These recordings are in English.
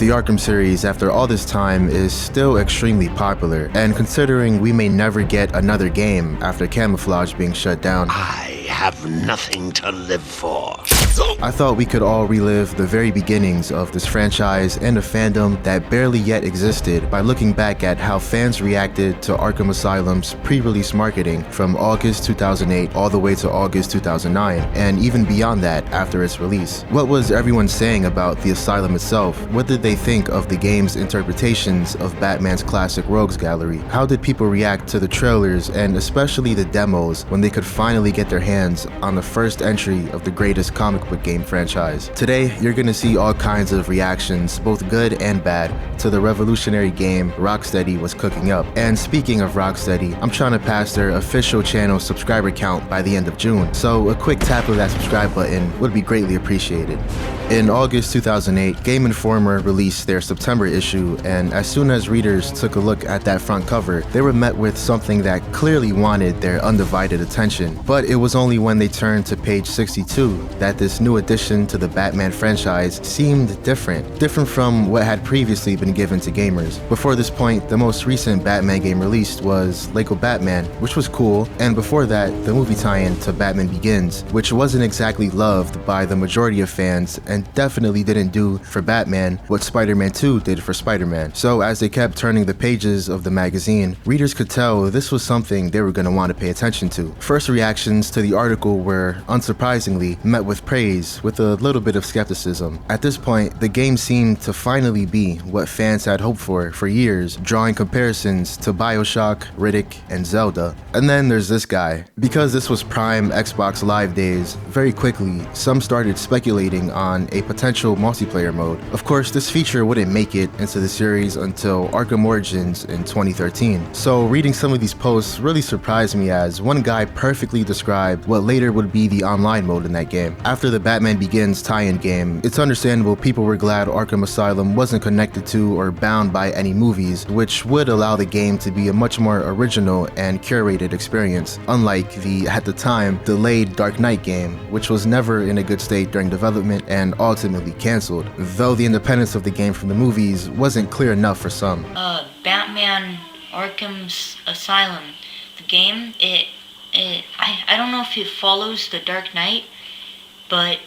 The Arkham series, after all this time, is still extremely popular, and considering we may never get another game after Camouflage being shut down, I have nothing to live for. I thought we could all relive the very beginnings of this franchise and a fandom that barely yet existed by looking back at how fans reacted to Arkham Asylum's pre-release marketing from August 2008 all the way to August 2009, and even beyond that after its release. What was everyone saying about the Asylum itself? What did they think of the game's interpretations of Batman's classic rogues gallery? How did people react to the trailers and especially the demos when they could finally get their hands on the first entry of the greatest comic book game franchise? Today, you're gonna see all kinds of reactions, both good and bad, to the revolutionary game Rocksteady was cooking up. And speaking of Rocksteady, I'm trying to pass their official channel subscriber count by the end of June, so a quick tap of that subscribe button would be greatly appreciated. In August 2008, Game Informer released their September issue, and as soon as readers took a look at that front cover, they were met with something that clearly wanted their undivided attention. But it was only when they turned to page 62 that this new addition to the Batman franchise seemed different from what had previously been given to gamers. Before this point, the most recent Batman game released was Lego Batman, which was cool, and before that, the movie tie-in to Batman Begins, which wasn't exactly loved by the majority of fans and definitely didn't do for Batman what Spider-Man 2 did for Spider-Man. So as they kept turning the pages of the magazine, readers could tell this was something they were going to want to pay attention to. First reactions to the article were, unsurprisingly, met with praise with a little bit of skepticism. At this point, the game seemed to finally be what fans had hoped for years, drawing comparisons to BioShock, Riddick, and Zelda. And then there's this guy. Because this was prime Xbox Live days, very quickly, some started speculating on a potential multiplayer mode. Of course, this feature wouldn't make it into the series until Arkham Origins in 2013. So reading some of these posts really surprised me, as one guy perfectly described what later would be the online mode in that game. After the Batman Begins tie-in game, it's understandable people were glad Arkham Asylum wasn't connected to or bound by any movies, which would allow the game to be a much more original and curated experience, unlike the, at the time, delayed Dark Knight game, which was never in a good state during development and ultimately cancelled, though the independence of the game from the movies wasn't clear enough for some. Batman Arkham Asylum, the game, I don't know if it follows the Dark Knight, but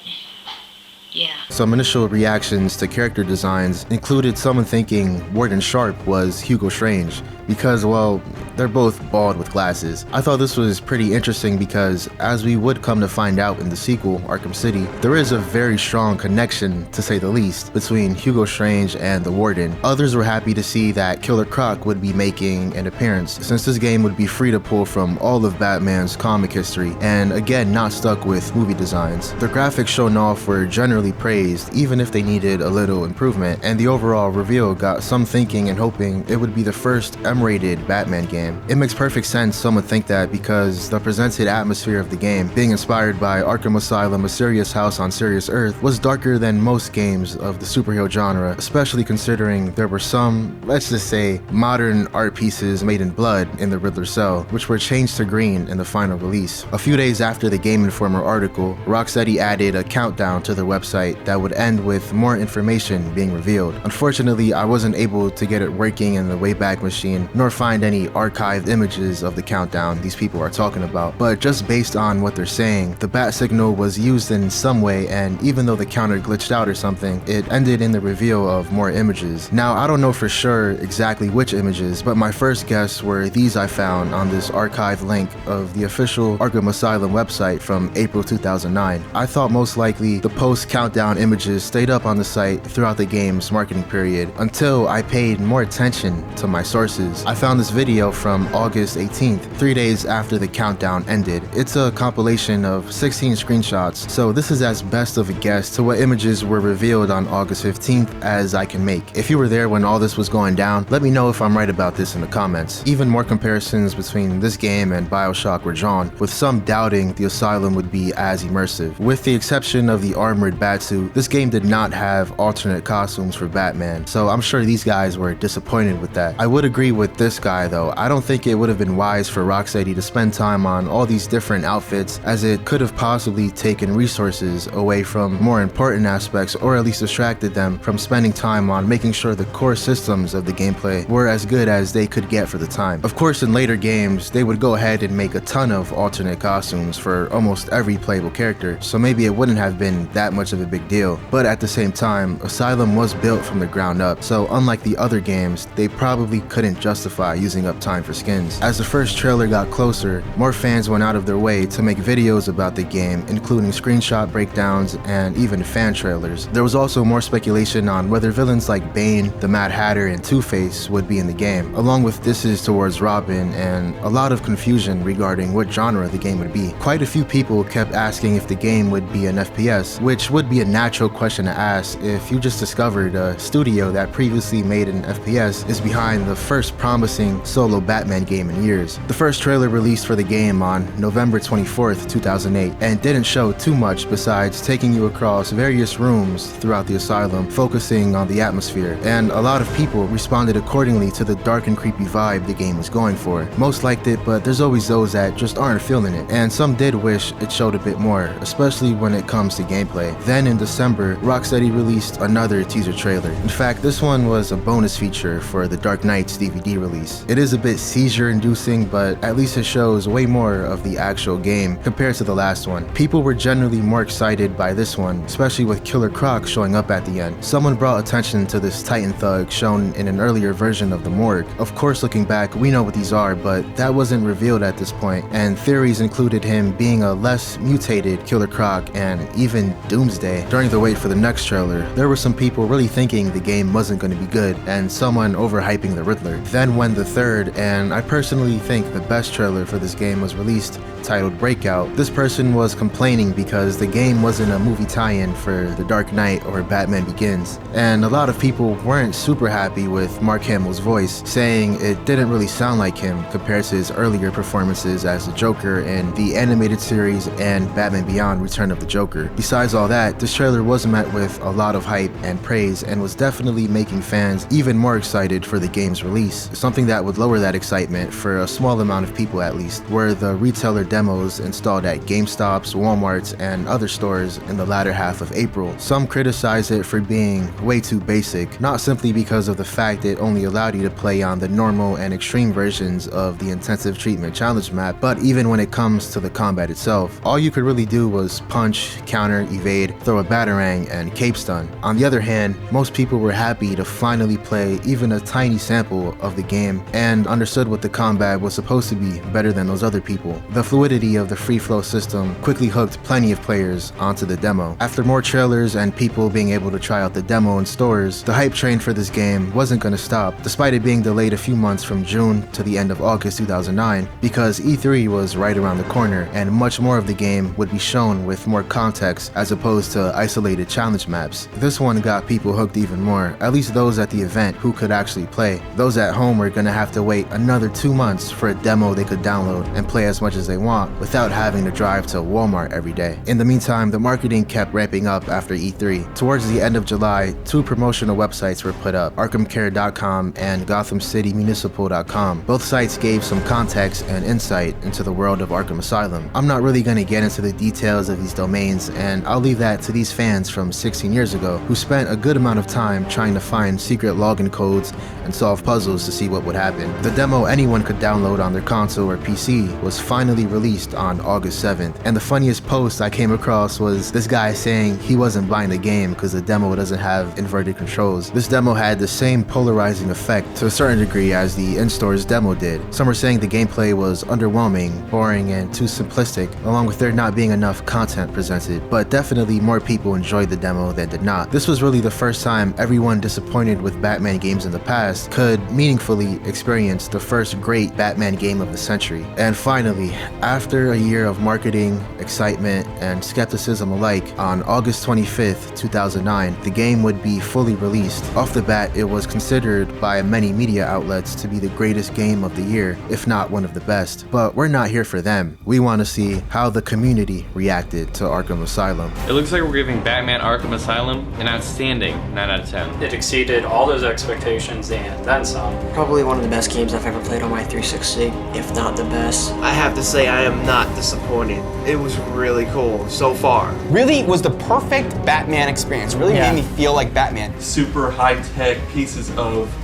yeah. Some initial reactions to character designs included someone thinking Warden Sharp was Hugo Strange, because, well, they're both bald with glasses. I thought this was pretty interesting because, as we would come to find out in the sequel, Arkham City, there is a very strong connection, to say the least, between Hugo Strange and the Warden. Others were happy to see that Killer Croc would be making an appearance, since this game would be free to pull from all of Batman's comic history, and again, not stuck with movie designs. The graphics shown off were generally praised, even if they needed a little improvement, and the overall reveal got some thinking and hoping it would be the first M-rated Batman game. It makes perfect sense some would think that, because the presented atmosphere of the game, being inspired by Arkham Asylum, A Serious House on Serious Earth, was darker than most games of the superhero genre, especially considering there were some, let's just say, modern art pieces made in blood in the Riddler cell, which were changed to green in the final release. A few days after the Game Informer article, Rocksteady added a countdown to their website that would end with more information being revealed. Unfortunately, I wasn't able to get it working in the Wayback Machine, nor find any archived images of the countdown these people are talking about, but just based on what they're saying, the bat signal was used in some way, and even though the counter glitched out or something, it ended in the reveal of more images. Now, I don't know for sure exactly which images, but my first guess were these I found on this archive link of the official Arkham Asylum website from April 2009. I thought most likely the post-countdown images stayed up on the site throughout the game's marketing period until I paid more attention to my sources. I found this video from August 18th, 3 days after the countdown ended. It's a compilation of 16 screenshots, so this is as best of a guess to what images were revealed on August 15th as I can make. If you were there when all this was going down, let me know if I'm right about this in the comments. Even more comparisons between this game and BioShock were drawn, with some doubting the Asylum would be as immersive. With the exception of the armored batsuit, this game did not have alternate costumes for Batman, so I'm sure these guys were disappointed with that. I would agree with with this guy though, I don't think it would have been wise for Rocksteady to spend time on all these different outfits, as it could have possibly taken resources away from more important aspects, or at least distracted them from spending time on making sure the core systems of the gameplay were as good as they could get for the time. Of course, in later games, they would go ahead and make a ton of alternate costumes for almost every playable character, so maybe it wouldn't have been that much of a big deal. But at the same time, Asylum was built from the ground up, so unlike the other games, they probably couldn't justify using up time for skins. As the first trailer got closer, more fans went out of their way to make videos about the game, including screenshot breakdowns and even fan trailers. There was also more speculation on whether villains like Bane, the Mad Hatter, and Two-Face would be in the game, along with disses towards Robin and a lot of confusion regarding what genre the game would be. Quite a few people kept asking if the game would be an FPS, which would be a natural question to ask if you just discovered a studio that previously made an FPS is behind the first promising solo Batman game in years. The first trailer released for the game on November 24th, 2008, and didn't show too much besides taking you across various rooms throughout the asylum, focusing on the atmosphere, and a lot of people responded accordingly to the dark and creepy vibe the game was going for. Most liked it, but there's always those that just aren't feeling it, and some did wish it showed a bit more, especially when it comes to gameplay. Then in December, Rocksteady released another teaser trailer. In fact, this one was a bonus feature for the Dark Knight's DVD release. It is a bit seizure-inducing, but at least it shows way more of the actual game compared to the last one. People were generally more excited by this one, especially with Killer Croc showing up at the end. Someone brought attention to this Titan thug shown in an earlier version of the morgue. Of course, looking back, we know what these are, but that wasn't revealed at this point, and theories included him being a less mutated Killer Croc and even Doomsday. During the wait for the next trailer, there were some people really thinking the game wasn't going to be good, and someone overhyping the Riddler. Then when the third, and I personally think the best trailer for this game was released, titled Breakout, this person was complaining because the game wasn't a movie tie-in for The Dark Knight or Batman Begins, and a lot of people weren't super happy with Mark Hamill's voice, saying it didn't really sound like him compared to his earlier performances as the Joker in the animated series and Batman Beyond: Return of the Joker. Besides all that, this trailer was met with a lot of hype and praise, and was definitely making fans even more excited for the game's release. Something that would lower that excitement, for a small amount of people at least, were the retailer demos installed at GameStops, Walmarts, and other stores in the latter half of April. Some criticize it for being way too basic, not simply because of the fact it only allowed you to play on the normal and extreme versions of the intensive treatment challenge map, but even when it comes to the combat itself, all you could really do was punch, counter, evade, throw a batarang, and cape stun. On the other hand, most people were happy to finally play even a tiny sample of the game and understood what the combat was supposed to be better than those other people. The fluidity of the free flow system quickly hooked plenty of players onto the demo. After more trailers and people being able to try out the demo in stores, the hype train for this game wasn't going to stop, despite it being delayed a few months from June to the end of August 2009, because E3 was right around the corner and much more of the game would be shown with more context as opposed to isolated challenge maps. This one got people hooked even more, at least those at the event who could actually play. Those at home were going to have to wait another 2 months for a demo they could download and play as much as they want without having to drive to Walmart every day. In the meantime, the marketing kept ramping up after E3. Towards the end of July, 2 promotional websites were put up, ArkhamCare.com and GothamCityMunicipal.com. Both sites gave some context and insight into the world of Arkham Asylum. I'm not really going to get into the details of these domains, and I'll leave that to these fans from 16 years ago who spent a good amount of time trying to find secret login codes and solve puzzles to see what would happen. The demo anyone could download on their console or PC was finally released on August 7th, and the funniest post I came across was this guy saying he wasn't buying the game because the demo doesn't have inverted controls. This demo had the same polarizing effect to a certain degree as the in-stores demo did. Some were saying the gameplay was underwhelming, boring, and too simplistic, along with there not being enough content presented, but definitely more people enjoyed the demo than did not. This was really the first time everyone disappointed with Batman games in the past could meaningfully experience the first great Batman game of the century. And finally, After a year of marketing, excitement, and skepticism alike, on August 25th, 2009, the game would be fully released. Off the bat, it was considered by many media outlets to be the greatest game of the year, if not one of the best. But we're not here for them. We want to see how the community reacted to Arkham Asylum. It looks like we're giving Batman Arkham Asylum an outstanding 9 out of 10. It exceeded all those expectations and then some. Probably one of the best games I've ever played on my 360, if not the best. I have to say I am not disappointed. It was really cool so far. Really was the perfect Batman experience. Really made me feel like Batman. Super high-tech pieces of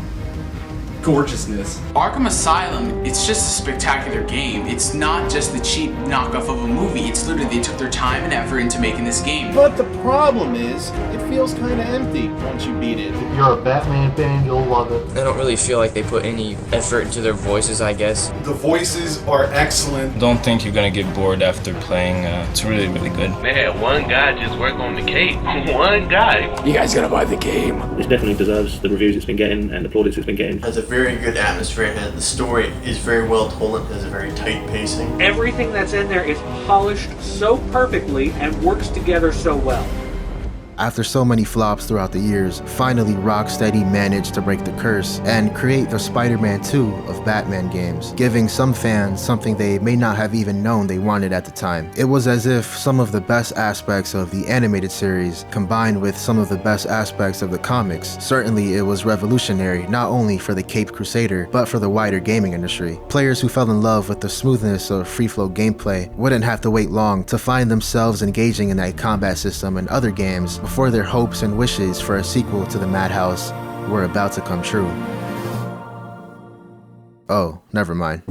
gorgeousness. Arkham Asylum, it's just a spectacular game. It's not just the cheap knockoff of a movie. It's literally, they took their time and effort into making this game. But the problem is, it feels kind of empty once you beat it. If you're a Batman fan, you'll love it. I don't really feel like they put any effort into their voices, I guess. The voices are excellent. Don't think you're gonna get bored after playing. It's really, really good. They had one guy just work on the cape. One guy. You guys gotta buy the game. This definitely deserves the reviews it's been getting and the plaudits it's been getting. Has a very good atmosphere and the story is very well told and has a very tight pacing. Everything that's in there is polished so perfectly and works together so well. After so many flops throughout the years, finally Rocksteady managed to break the curse and create the Spider-Man 2 of Batman games, giving some fans something they may not have even known they wanted at the time. It was as if some of the best aspects of the animated series combined with some of the best aspects of the comics. Certainly it was revolutionary not only for the Caped Crusader, but for the wider gaming industry. Players who fell in love with the smoothness of free-flow gameplay wouldn't have to wait long to find themselves engaging in that combat system and other games before their hopes and wishes for a sequel to the Madhouse were about to come true. Oh, never mind.